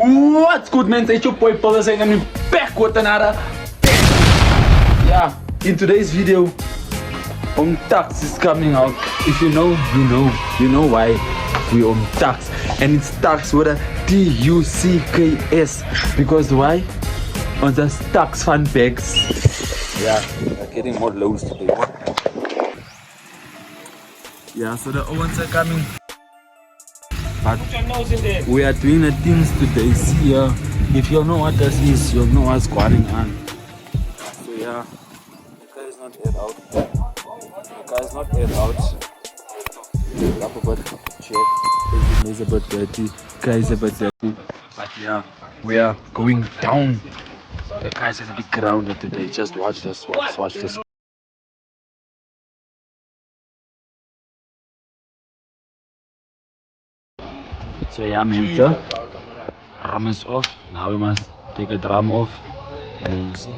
What's good, man? It's your boy Paul saying I'm back with another. Yeah, in today's video, Tax is coming out. If you know, you know why we Tax, and it's Tax with a Tucks. Because why? On the Tax fun bags. Yeah, we're getting more loads today. Yeah, so the Owens are coming. But we are doing the things today. See here, if you know what this is, you'll know what's going on. So yeah, the car is not aired out. The car is not aired out. Up a bit, check. It is a bit dirty. The car is a bit dirty. But yeah, we are going down. The car is a bit grounded today. Just watch this. Watch this. So yeah, man, drum is off. Now we must take a drum off. And see,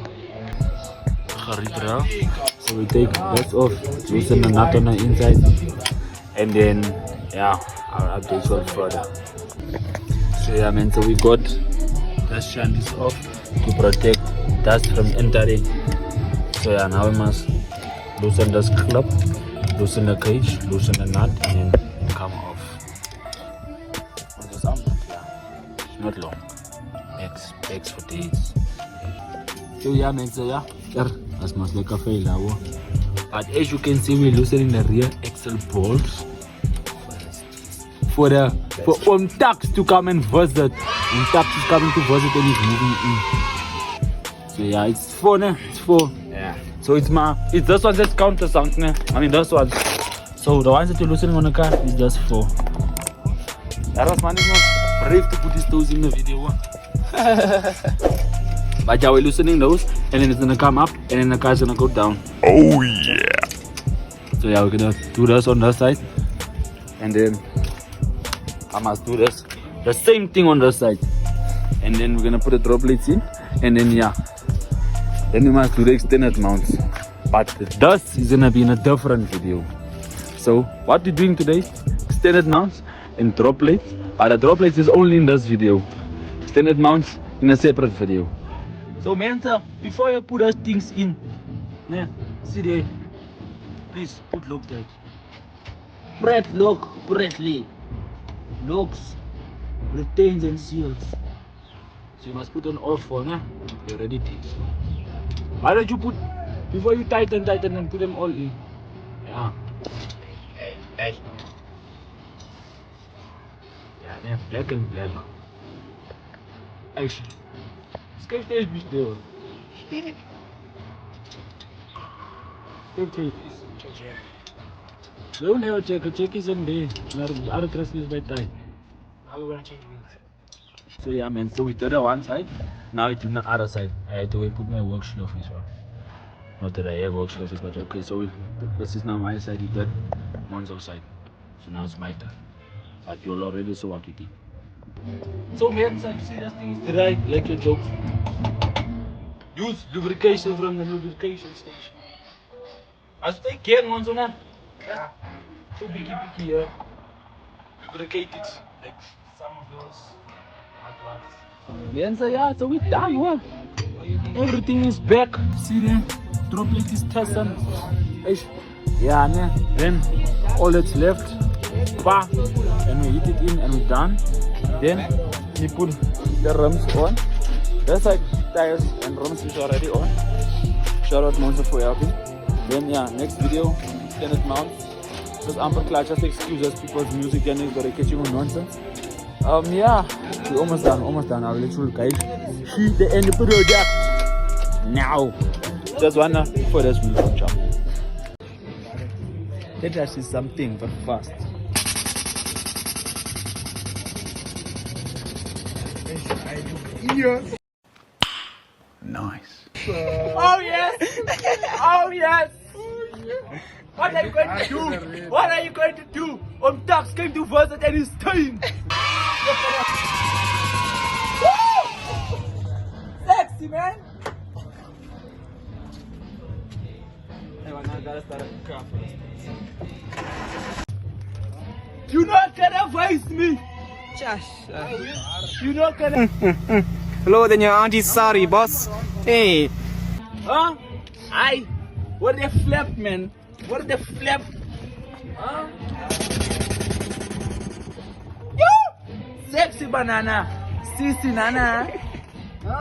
so we take this off, loosen the nut on the inside, and then yeah, I'll update you further. So yeah, man, so we got this shanties off to protect dust from entering. So yeah, now we must loosen this clip, loosen the cage, loosen the nut, and then come off. Not long. Bags for days. So yeah, man, so yeah, that's much like a fail now. But as you can see, we're loosening the rear axle bolts for Tax to come and visit. Tax is coming to visit and he's moving in. So yeah, it's 4, ne? It's 4. Yeah. So it's this one says countersunk, ne? I mean this one. So the ones that you're loosening on the car is just 4. That was man is not brave to put his toes in the video. But yeah, we're loosening those, and then it's gonna come up, and then the car's gonna go down. Oh yeah. So yeah, we're gonna do this on this side, and then I must do this, the same thing on this side, and then we're gonna put the drop plates in, and then yeah, then we must do the extended mounts. But this is gonna be in a different video. So what we're doing today, extended mounts and drop plates. But the drop plates is only in this video. Extended mounts in a separate video. So man, before you put those things in, yeah, see there, please put lock that. Bradley. Locks, retains and seals. So you must put on all 4, yeah? You're ready to. Why don't you put, before you tighten and put them all in? Yeah. Hey. Yeah, black and black. Actually, skate deze be still. Don't have a check is in there. Other trust is by time. How are we gonna change wheels? So yeah, man, so we did the one side, now we do the other side. I had to put my work sleeve as well. Not that I have work sleeves, but okay, so this is now my side, you did Monzo's side. So now it's my turn. But you'll already saw what we did. So man, so you see this thing is dry, like your jokes. Use lubrication from the lubrication station. As they can, man, so now. Yeah. So picky here. Lubricate it, like some of those hot ones. Man, so yeah, so we're done, what? Everything is back. See there? Drop plate is tested. Yeah, man. Then all that's left. And we hit it in and we're done. Then we put the rims on. That's like tires and rims is already on. Shout out Monster for helping. Then yeah, next video, extended mounts. Just amper clutch, just excuses people's music and it's very catching on nonsense. Yeah, we're almost done. I'll let you guys see the end of the product now. Just wanna for this video jump. Let us see something but fast. Yes. Nice. Oh yes! Oh yes! What are you going to do? What are you going to do? Tax came to visit and he's staying. Sexy, man. Hey, well, now I gotta start a car first. Do not get advise me. You know, can Lower than your auntie sorry, boss. Hey. huh? Aye. What the flap, man? What the flap? Huh? Yo! Sexy banana. Sissy nana.